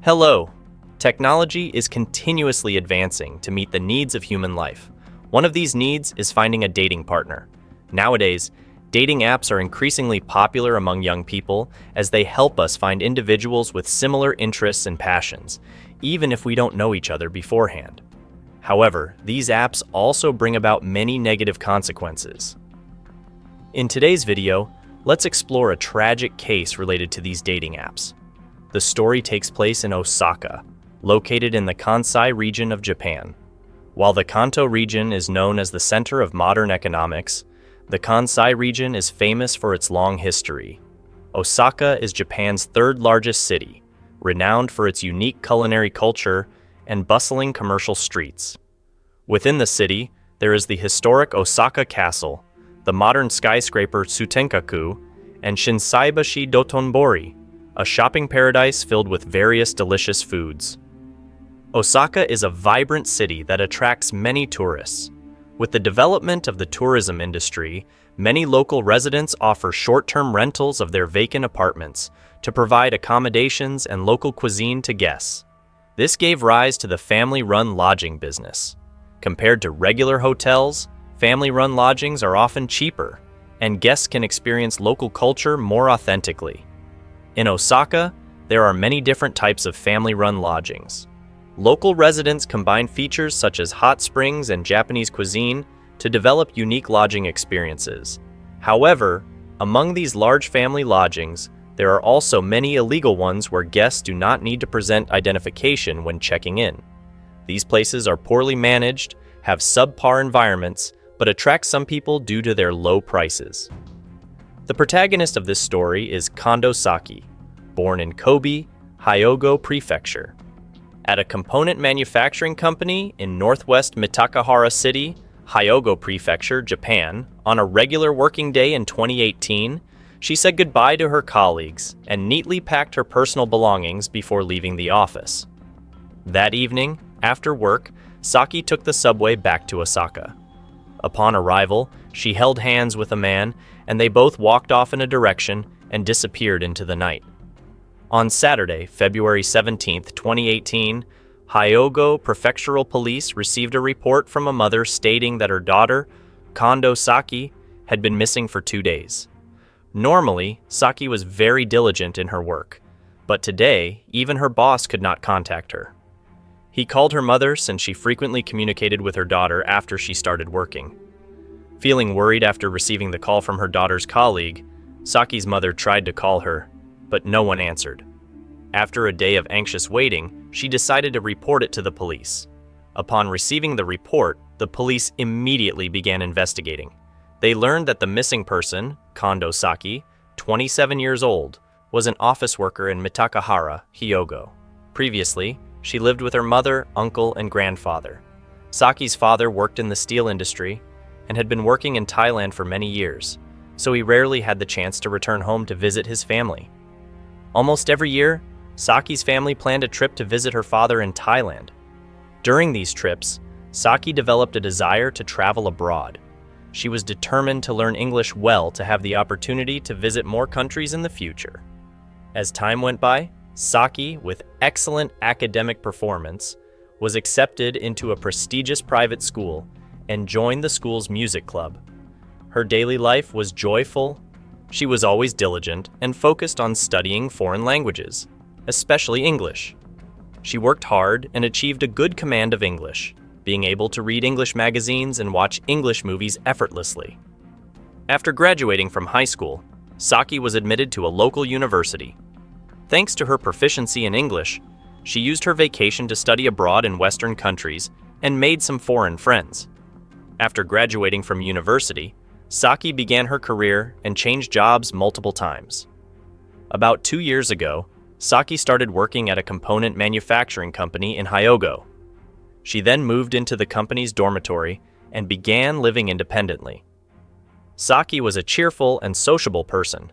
Hello. Technology is continuously advancing to meet the needs of human life. One of these needs is finding a dating partner. Nowadays, dating apps are increasingly popular among young people as they help us find individuals with similar interests and passions, even if we don't know each other beforehand. However, these apps also bring about many negative consequences. In today's video, let's explore a tragic case related to these dating apps. The story takes place in Osaka, located in the Kansai region of Japan. While the Kanto region is known as the center of modern economics, the Kansai region is famous for its long history. Osaka is Japan's third largest city, renowned for its unique culinary culture and bustling commercial streets. Within the city, there is the historic Osaka Castle, the modern skyscraper Tsutenkaku, and Shinsaibashi Dotonbori, a shopping paradise filled with various delicious foods. Osaka is a vibrant city that attracts many tourists. With the development of the tourism industry, many local residents offer short-term rentals of their vacant apartments to provide accommodations and local cuisine to guests. This gave rise to the family-run lodging business. Compared to regular hotels, family-run lodgings are often cheaper, and guests can experience local culture more authentically. In Osaka, there are many different types of family-run lodgings. Local residents combine features such as hot springs and Japanese cuisine to develop unique lodging experiences. However, among these large family lodgings, there are also many illegal ones where guests do not need to present identification when checking in. These places are poorly managed, have subpar environments, but attract some people due to their low prices. The protagonist of this story is Kondo Saki, born in Kobe, Hyogo Prefecture. At a component manufacturing company in northwest Mitakahara City, Hyogo Prefecture, Japan, on a regular working day in 2018, she said goodbye to her colleagues and neatly packed her personal belongings before leaving the office. That evening, after work, Saki took the subway back to Osaka. Upon arrival, she held hands with a man, and they both walked off in a direction and disappeared into the night. On Saturday, February 17, 2018, Hyogo Prefectural Police received a report from a mother stating that her daughter, Kondo Saki, had been missing for 2 days. Normally, Saki was very diligent in her work, but today, even her boss could not contact her. He called her mother since she frequently communicated with her daughter after she started working. Feeling worried after receiving the call from her daughter's colleague, Saki's mother tried to call her, but no one answered. After a day of anxious waiting, she decided to report it to the police. Upon receiving the report, the police immediately began investigating. They learned that the missing person, Kondo Saki, 27 years old, was an office worker in Mitakahara, Hyogo. Previously, she lived with her mother, uncle, and grandfather. Saki's father worked in the steel industry and had been working in Thailand for many years, so he rarely had the chance to return home to visit his family. Almost every year, Saki's family planned a trip to visit her father in Thailand. During these trips, Saki developed a desire to travel abroad. She was determined to learn English well to have the opportunity to visit more countries in the future. As time went by, Saki, with excellent academic performance, was accepted into a prestigious private school and joined the school's music club. Her daily life was joyful. She was always diligent and focused on studying foreign languages, especially English. She worked hard and achieved a good command of English, being able to read English magazines and watch English movies effortlessly. After graduating from high school, Saki was admitted to a local university. Thanks to her proficiency in English, she used her vacation to study abroad in Western countries and made some foreign friends. After graduating from university, Saki began her career and changed jobs multiple times. About 2 years ago, Saki started working at a component manufacturing company in Hyogo. She then moved into the company's dormitory and began living independently. Saki was a cheerful and sociable person.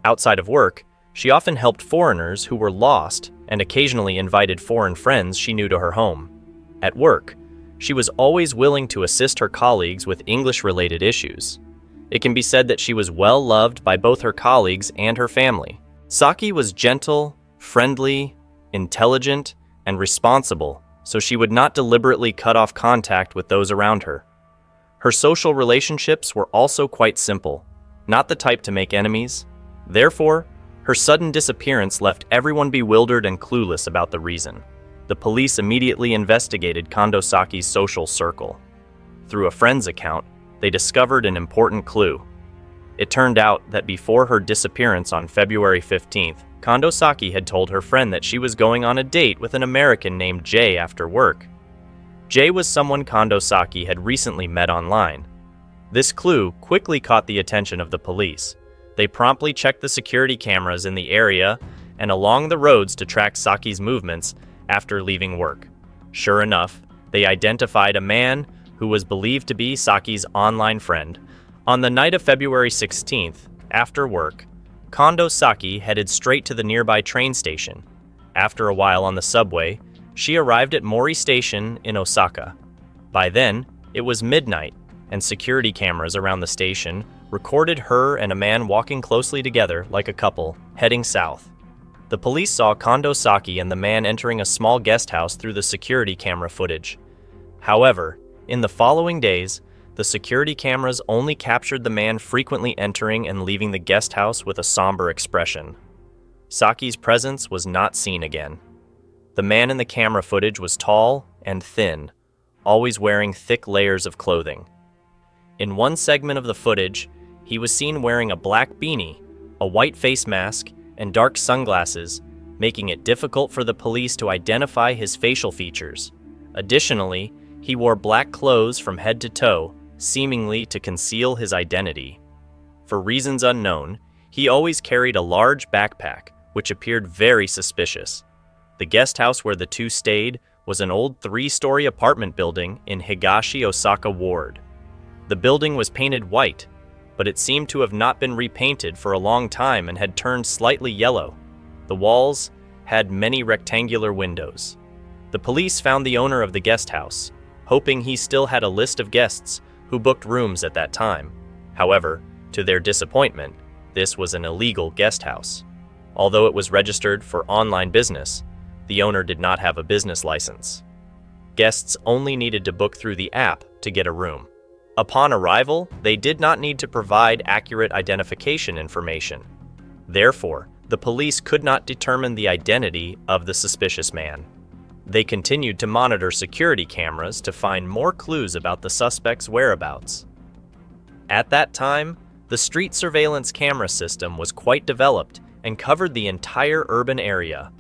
Outside of work, she often helped foreigners who were lost and occasionally invited foreign friends she knew to her home. At work, she was always willing to assist her colleagues with English-related issues. It can be said that she was well loved by both her colleagues and her family. Saki was gentle, friendly, intelligent, and responsible, so she would not deliberately cut off contact with those around her. Her social relationships were also quite simple, not the type to make enemies. Therefore, her sudden disappearance left everyone bewildered and clueless about the reason. The police immediately investigated Kondo Saki's social circle. Through a friend's account, they discovered an important clue. It turned out that before her disappearance on February 15th, Kondo Saki had told her friend that she was going on a date with an American named Jay after work. Jay was someone Kondo Saki had recently met online. This clue quickly caught the attention of the police. They promptly checked the security cameras in the area and along the roads to track Saki's movements after leaving work. Sure enough, they identified a man who was believed to be Saki's online friend. On the night of February 16th, after work, Kondo Saki headed straight to the nearby train station. After a while on the subway, she arrived at Mori Station in Osaka. By then, it was midnight, and security cameras around the station recorded her and a man walking closely together like a couple, heading south. The police saw Kondo Saki and the man entering a small guest house through the security camera footage. However, in the following days, the security cameras only captured the man frequently entering and leaving the guest house with a somber expression. Saki's presence was not seen again. The man in the camera footage was tall and thin, always wearing thick layers of clothing. In one segment of the footage, he was seen wearing a black beanie, a white face mask, and dark sunglasses, making it difficult for the police to identify his facial features. Additionally, he wore black clothes from head to toe, seemingly to conceal his identity. For reasons unknown, he always carried a large backpack, which appeared very suspicious. The guest house where the two stayed was an old 3-story apartment building in Higashi Osaka Ward. The building was painted white, but it seemed to have not been repainted for a long time and had turned slightly yellow. The walls had many rectangular windows. The police found the owner of the guest house, hoping he still had a list of guests who booked rooms at that time. However, to their disappointment, this was an illegal guest house. Although it was registered for online business, the owner did not have a business license. Guests only needed to book through the app to get a room. Upon arrival, they did not need to provide accurate identification information. Therefore, the police could not determine the identity of the suspicious man. They continued to monitor security cameras to find more clues about the suspect's whereabouts. At that time, the street surveillance camera system was quite developed and covered the entire urban area.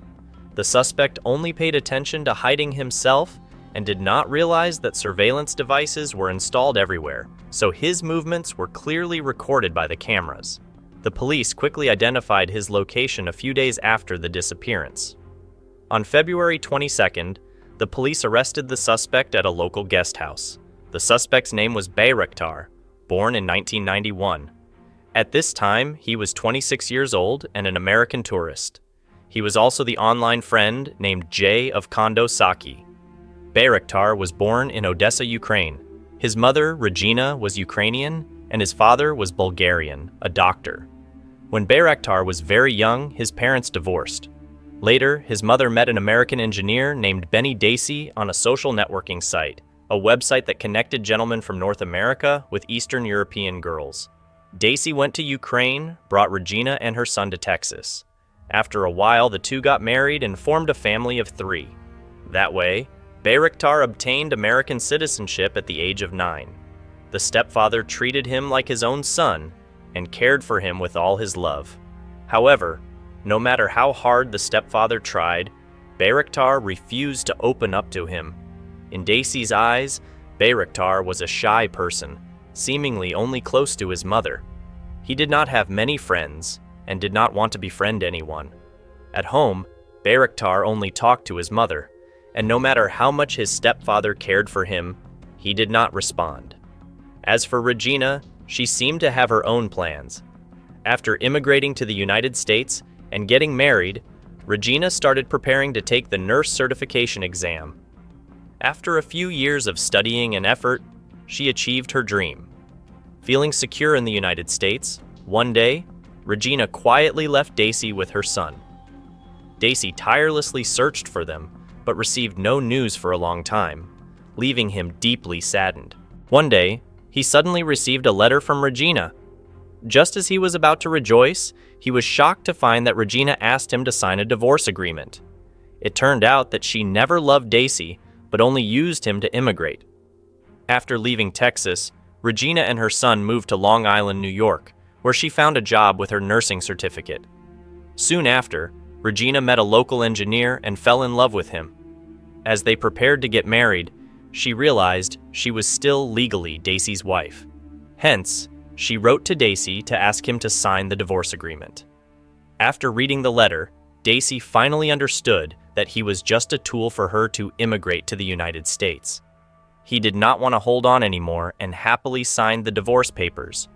The suspect only paid attention to hiding himself and did not realize that surveillance devices were installed everywhere, so his movements were clearly recorded by the cameras. The police quickly identified his location a few days after the disappearance. On February 22nd, the police arrested the suspect at a local guest house. The suspect's name was Bayraktar, born in 1991. At this time, he was 26 years old and an American tourist. He was also the online friend named Jay of Kondo Saki. Bayraktar was born in Odessa, Ukraine. His mother, Regina, was Ukrainian, and his father was Bulgarian, a doctor. When Bayraktar was very young, his parents divorced. Later, his mother met an American engineer named Benny Dacey on a social networking site, a website that connected gentlemen from North America with Eastern European girls. Dacey went to Ukraine, brought Regina and her son to Texas. After a while, the two got married and formed a family of 3. That way, Bayraktar obtained American citizenship at the age of 9. The stepfather treated him like his own son and cared for him with all his love. However, no matter how hard the stepfather tried, Bayraktar refused to open up to him. In Dacey's eyes, Bayraktar was a shy person, seemingly only close to his mother. He did not have many friends and did not want to befriend anyone. At home, Bayraktar only talked to his mother, and no matter how much his stepfather cared for him, he did not respond. As for Regina, she seemed to have her own plans. After immigrating to the United States and getting married, Regina started preparing to take the nurse certification exam. After a few years of studying and effort, she achieved her dream. Feeling secure in the United States, one day, Regina quietly left Dacey with her son. Daisy tirelessly searched for them, but received no news for a long time, leaving him deeply saddened. One day, he suddenly received a letter from Regina. Just as he was about to rejoice, he was shocked to find that Regina asked him to sign a divorce agreement. It turned out that she never loved Daisy, but only used him to immigrate. After leaving Texas, Regina and her son moved to Long Island, New York, where she found a job with her nursing certificate. Soon after, Regina met a local engineer and fell in love with him. As they prepared to get married, she realized she was still legally Daisy's wife. Hence, she wrote to Daisy to ask him to sign the divorce agreement. After reading the letter, Daisy finally understood that he was just a tool for her to immigrate to the United States. He did not want to hold on anymore and happily signed the divorce papers.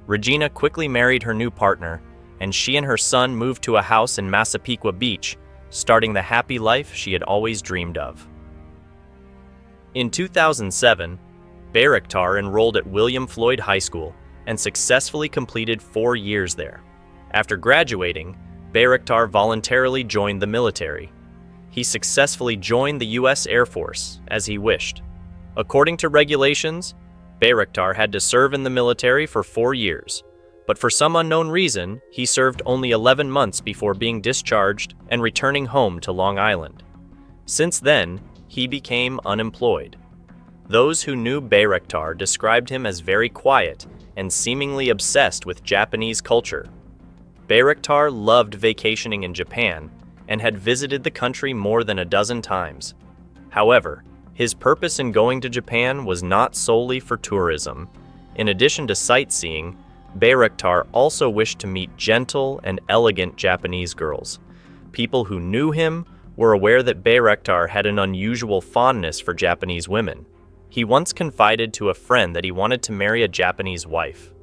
Regina quickly married her new partner, and she and her son moved to a house in Massapequa Beach, starting the happy life she had always dreamed of. In 2007, Bayraktar enrolled at William Floyd High School and successfully completed 4 years there. After graduating, Bayraktar voluntarily joined the military. He successfully joined the U.S. Air Force, as he wished. According to regulations, Bayraktar had to serve in the military for 4 years, but for some unknown reason, he served only 11 months before being discharged and returning home to Long Island. Since then, he became unemployed. Those who knew Bayraktar described him as very quiet and seemingly obsessed with Japanese culture. Bayraktar loved vacationing in Japan and had visited the country more than a dozen times. However, his purpose in going to Japan was not solely for tourism. In addition to sightseeing, Bayraktar also wished to meet gentle and elegant Japanese girls. People who knew him were aware that Bayraktar had an unusual fondness for Japanese women. He once confided to a friend that he wanted to marry a Japanese wife.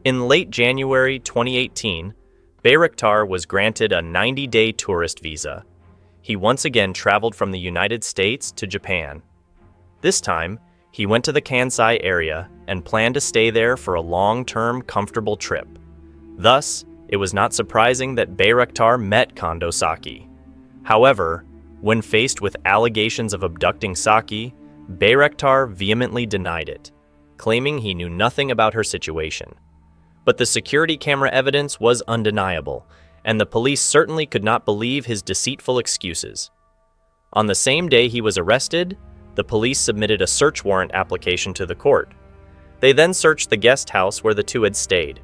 In late January 2018, Bayraktar was granted a 90-day tourist visa. He once again traveled from the United States to Japan. This time, he went to the Kansai area and planned to stay there for a long-term, comfortable trip. Thus, it was not surprising that Bayraktar met Kondo Saki. However, when faced with allegations of abducting Saki, Bayraktar vehemently denied it, claiming he knew nothing about her situation. But the security camera evidence was undeniable, and the police certainly could not believe his deceitful excuses. On the same day he was arrested, the police submitted a search warrant application to the court. They then searched the guest house where the two had stayed.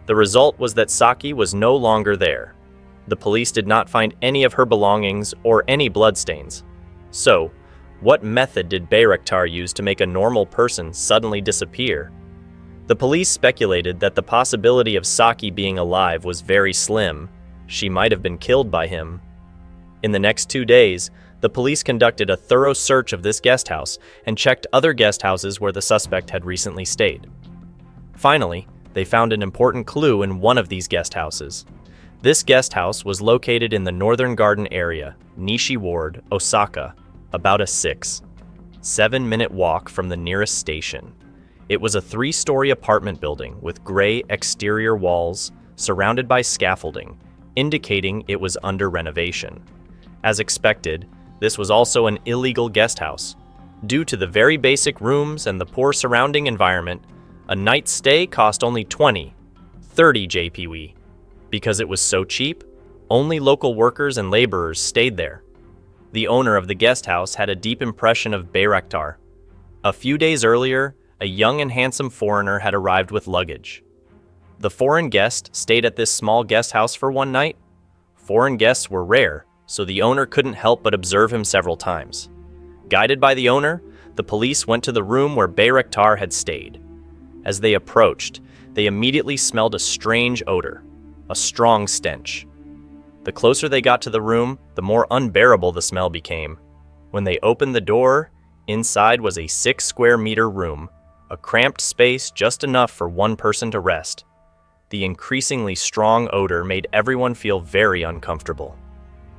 The result was that Saki was no longer there. The police did not find any of her belongings or any bloodstains. So, what method did Bayraktar use to make a normal person suddenly disappear? The police speculated that the possibility of Saki being alive was very slim. She might have been killed by him. In the next 2 days, the police conducted a thorough search of this guest house and checked other guest houses where the suspect had recently stayed. Finally, they found an important clue in one of these guest houses. This guest house was located in the Northern Garden area, Nishi Ward, Osaka, about a 7-minute walk from the nearest station. It was a 3-story apartment building with gray exterior walls surrounded by scaffolding, indicating it was under renovation. As expected, this was also an illegal guest house. Due to the very basic rooms and the poor surrounding environment, a night's stay cost only 30 JPY. Because it was so cheap, only local workers and laborers stayed there. The owner of the guest house had a deep impression of Bayraktar. A few days earlier, a young and handsome foreigner had arrived with luggage. The foreign guest stayed at this small guest house for one night. Foreign guests were rare, so the owner couldn't help but observe him several times. Guided by the owner, the police went to the room where Bayraktar had stayed. As they approached, they immediately smelled a strange odor, a strong stench. The closer they got to the room, the more unbearable the smell became. When they opened the door, inside was a 6-square-meter room, a cramped space just enough for one person to rest. The increasingly strong odor made everyone feel very uncomfortable.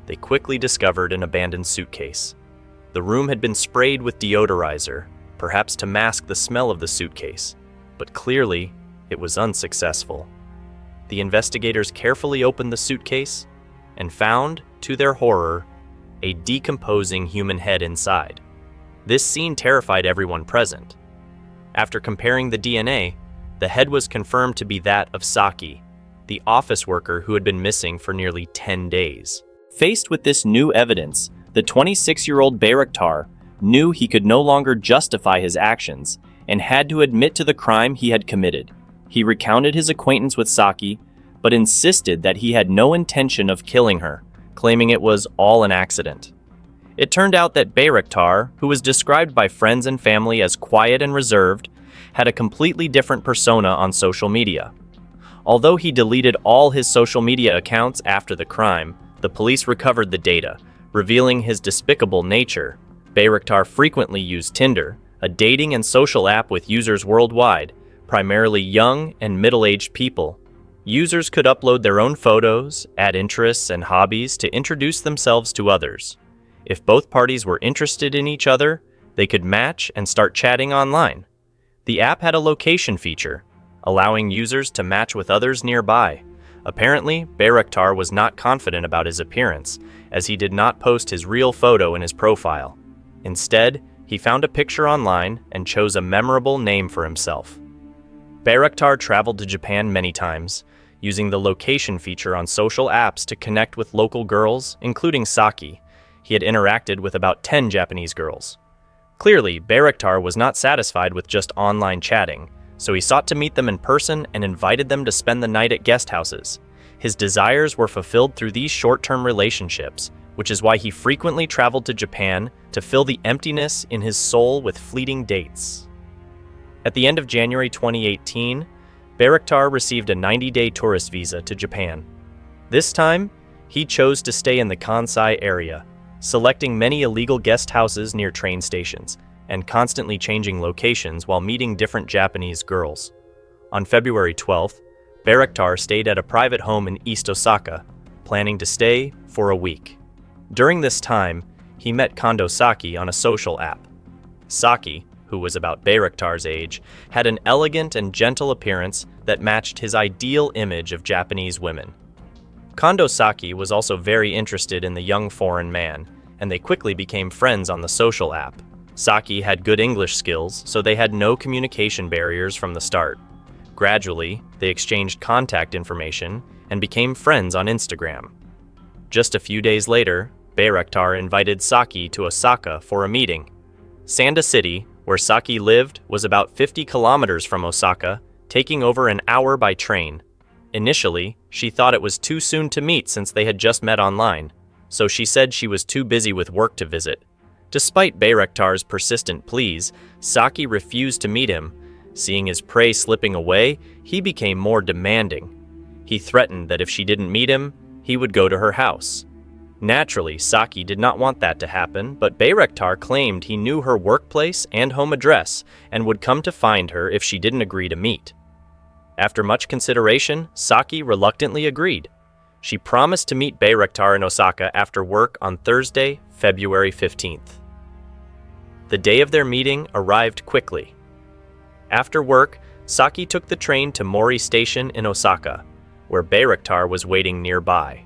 They quickly discovered an abandoned suitcase. The room had been sprayed with deodorizer, perhaps to mask the smell of the suitcase, but clearly it was unsuccessful. The investigators carefully opened the suitcase and found to their horror, a decomposing human head inside. This scene terrified everyone present. After comparing the DNA, the head was confirmed to be that of Saki, the office worker who had been missing for nearly 10 days. Faced with this new evidence, the 26-year-old Bayraktar knew he could no longer justify his actions and had to admit to the crime he had committed. He recounted his acquaintance with Saki, but insisted that he had no intention of killing her, claiming it was all an accident. It turned out that Bayraktar, who was described by friends and family as quiet and reserved, had a completely different persona on social media. Although he deleted all his social media accounts after the crime, the police recovered the data, revealing his despicable nature. Bayraktar frequently used Tinder, a dating and social app with users worldwide, primarily young and middle-aged people. Users could upload their own photos, add interests and hobbies to introduce themselves to others. If both parties were interested in each other, they could match and start chatting online. The app had a location feature, allowing users to match with others nearby. Apparently, Bayraktar was not confident about his appearance, as he did not post his real photo in his profile. Instead, he found a picture online and chose a memorable name for himself. Bayraktar traveled to Japan many times, using the location feature on social apps to connect with local girls, including Saki. He had interacted with about 10 Japanese girls. Clearly, Bayraktar was not satisfied with just online chatting, so he sought to meet them in person and invited them to spend the night at guest houses. His desires were fulfilled through these short-term relationships, which is why he frequently traveled to Japan to fill the emptiness in his soul with fleeting dates. At the end of January 2018, Bayraktar received a 90-day tourist visa to Japan. This time, he chose to stay in the Kansai area, selecting many illegal guest houses near train stations and constantly changing locations while meeting different Japanese girls. On February 12th, Bayraktar stayed at a private home in East Osaka, planning to stay for a week. During this time, he met Kondo Saki on a social app. Saki, who was about Bayraktar's age, had an elegant and gentle appearance that matched his ideal image of Japanese women. Kondo Saki was also very interested in the young foreign man, and they quickly became friends on the social app. Saki had good English skills, so they had no communication barriers from the start. Gradually, they exchanged contact information and became friends on Instagram. Just a few days later, Bayraktar invited Saki to Osaka for a meeting. Sanda City, where Saki lived, was about 50 kilometers from Osaka, taking over an hour by train. Initially, she thought it was too soon to meet since they had just met online, so she said she was too busy with work to visit. Despite Bayraktar's persistent pleas, Saki refused to meet him. Seeing his prey slipping away, he became more demanding. He threatened that if she didn't meet him, he would go to her house. Naturally, Saki did not want that to happen, but Bayraktar claimed he knew her workplace and home address and would come to find her if she didn't agree to meet. After much consideration, Saki reluctantly agreed. She promised to meet Bayraktar in Osaka after work on Thursday, February 15th. The day of their meeting arrived quickly. After work, Saki took the train to Mori Station in Osaka, where Bayraktar was waiting nearby.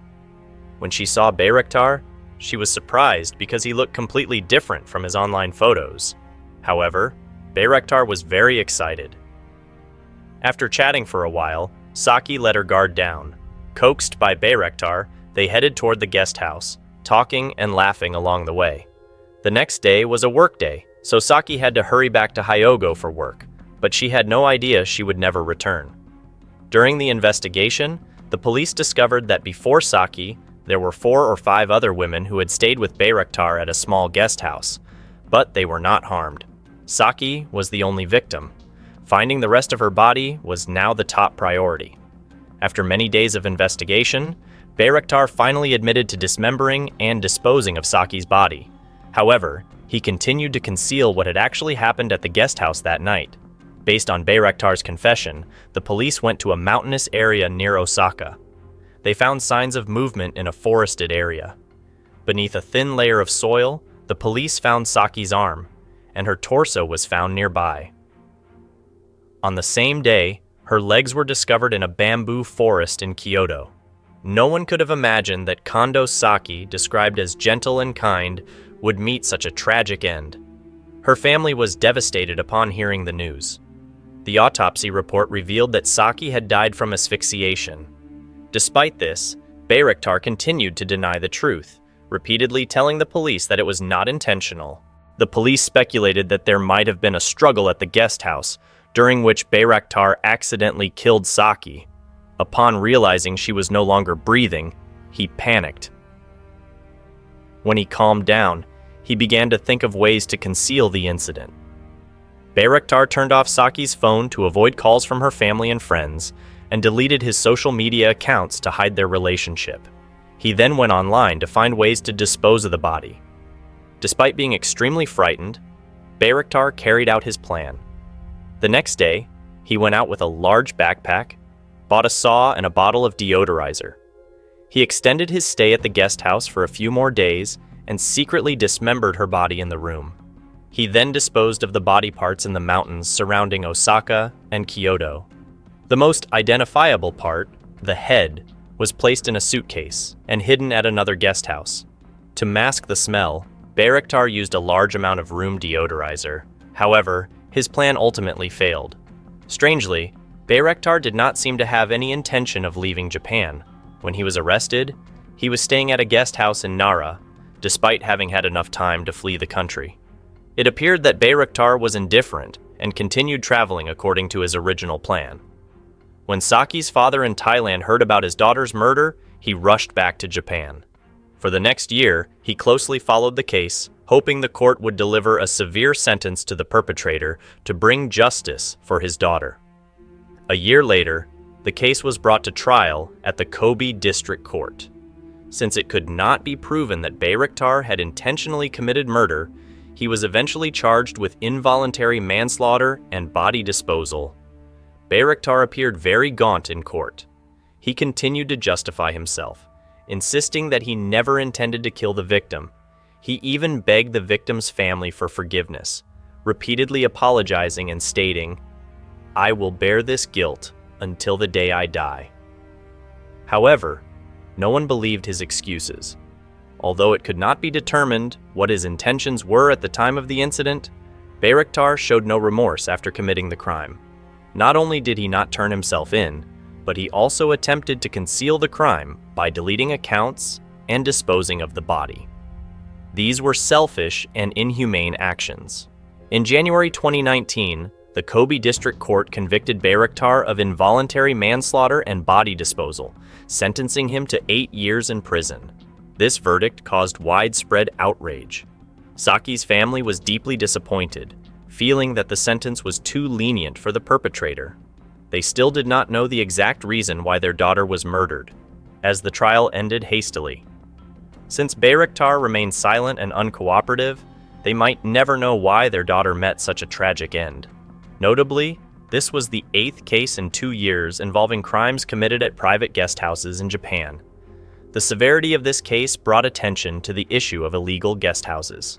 When she saw Bayraktar, she was surprised because he looked completely different from his online photos. However, Bayraktar was very excited. After chatting for a while, Saki let her guard down. Coaxed by Bayraktar, they headed toward the guest house, talking and laughing along the way. The next day was a work day, so Saki had to hurry back to Hyogo for work, but she had no idea she would never return. During the investigation, the police discovered that before Saki, there were 4 or 5 other women who had stayed with Bayraktar at a small guest house, but they were not harmed. Saki was the only victim. Finding the rest of her body was now the top priority. After many days of investigation, Bayraktar finally admitted to dismembering and disposing of Saki's body. However, he continued to conceal what had actually happened at the guest house that night. Based on Bayraktar's confession, the police went to a mountainous area near Osaka. They found signs of movement in a forested area. Beneath a thin layer of soil, the police found Saki's arm, and her torso was found nearby. On the same day, her legs were discovered in a bamboo forest in Kyoto. No one could have imagined that Kondo Saki, described as gentle and kind, would meet such a tragic end. Her family was devastated upon hearing the news. The autopsy report revealed that Saki had died from asphyxiation. Despite this, Bayraktar continued to deny the truth, repeatedly telling the police that it was not intentional. The police speculated that there might have been a struggle at the guest house, during which Bayraktar accidentally killed Saki. Upon realizing she was no longer breathing, he panicked. When he calmed down, he began to think of ways to conceal the incident. Bayraktar turned off Saki's phone to avoid calls from her family and friends, and deleted his social media accounts to hide their relationship. He then went online to find ways to dispose of the body. Despite being extremely frightened, Bayraktar carried out his plan. The next day, he went out with a large backpack, bought a saw and a bottle of deodorizer. He extended his stay at the guest house for a few more days and secretly dismembered her body in the room. He then disposed of the body parts in the mountains surrounding Osaka and Kyoto. The most identifiable part, the head, was placed in a suitcase and hidden at another guest house. To mask the smell, Bayraktar used a large amount of room deodorizer. However, his plan ultimately failed. Strangely, Bayraktar did not seem to have any intention of leaving Japan. When he was arrested, he was staying at a guest house in Nara, despite having had enough time to flee the country. It appeared that Bayraktar was indifferent and continued traveling according to his original plan. When Saki's father in Thailand heard about his daughter's murder, he rushed back to Japan. For the next year, he closely followed the case, hoping the court would deliver a severe sentence to the perpetrator to bring justice for his daughter. A year later, the case was brought to trial at the Kobe District Court. Since it could not be proven that Bayraktar had intentionally committed murder, he was eventually charged with involuntary manslaughter and body disposal. Bayraktar appeared very gaunt in court. He continued to justify himself, insisting that he never intended to kill the victim. He even begged the victim's family for forgiveness, repeatedly apologizing and stating, "I will bear this guilt until the day I die." However, no one believed his excuses. Although it could not be determined what his intentions were at the time of the incident, Bayraktar showed no remorse after committing the crime. Not only did he not turn himself in, but he also attempted to conceal the crime by deleting accounts and disposing of the body. These were selfish and inhumane actions. In January 2019, the Kobe District Court convicted Bayraktar of involuntary manslaughter and body disposal, sentencing him to 8 years in prison. This verdict caused widespread outrage. Saki's family was deeply disappointed, feeling that the sentence was too lenient for the perpetrator. They still did not know the exact reason why their daughter was murdered, as the trial ended hastily. Since Bayraktar remained silent and uncooperative, they might never know why their daughter met such a tragic end. Notably, this was the 8th case in 2 years involving crimes committed at private guest houses in Japan. The severity of this case brought attention to the issue of illegal guest houses.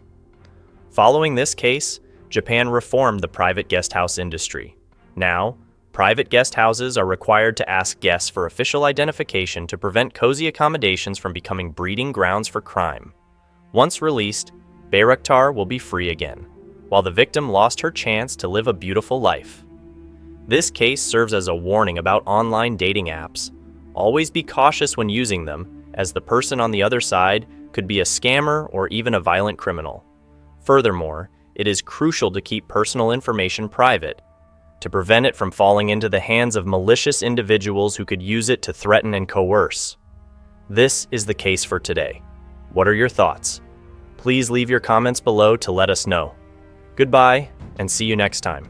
Following this case, Japan reformed the private guest house industry. Now, private guest houses are required to ask guests for official identification to prevent cozy accommodations from becoming breeding grounds for crime. Once released, Bayraktar will be free again, while the victim lost her chance to live a beautiful life. This case serves as a warning about online dating apps. Always be cautious when using them, as the person on the other side could be a scammer or even a violent criminal. Furthermore, it is crucial to keep personal information private, to prevent it from falling into the hands of malicious individuals who could use it to threaten and coerce. This is the case for today. What are your thoughts? Please leave your comments below to let us know. Goodbye, and see you next time.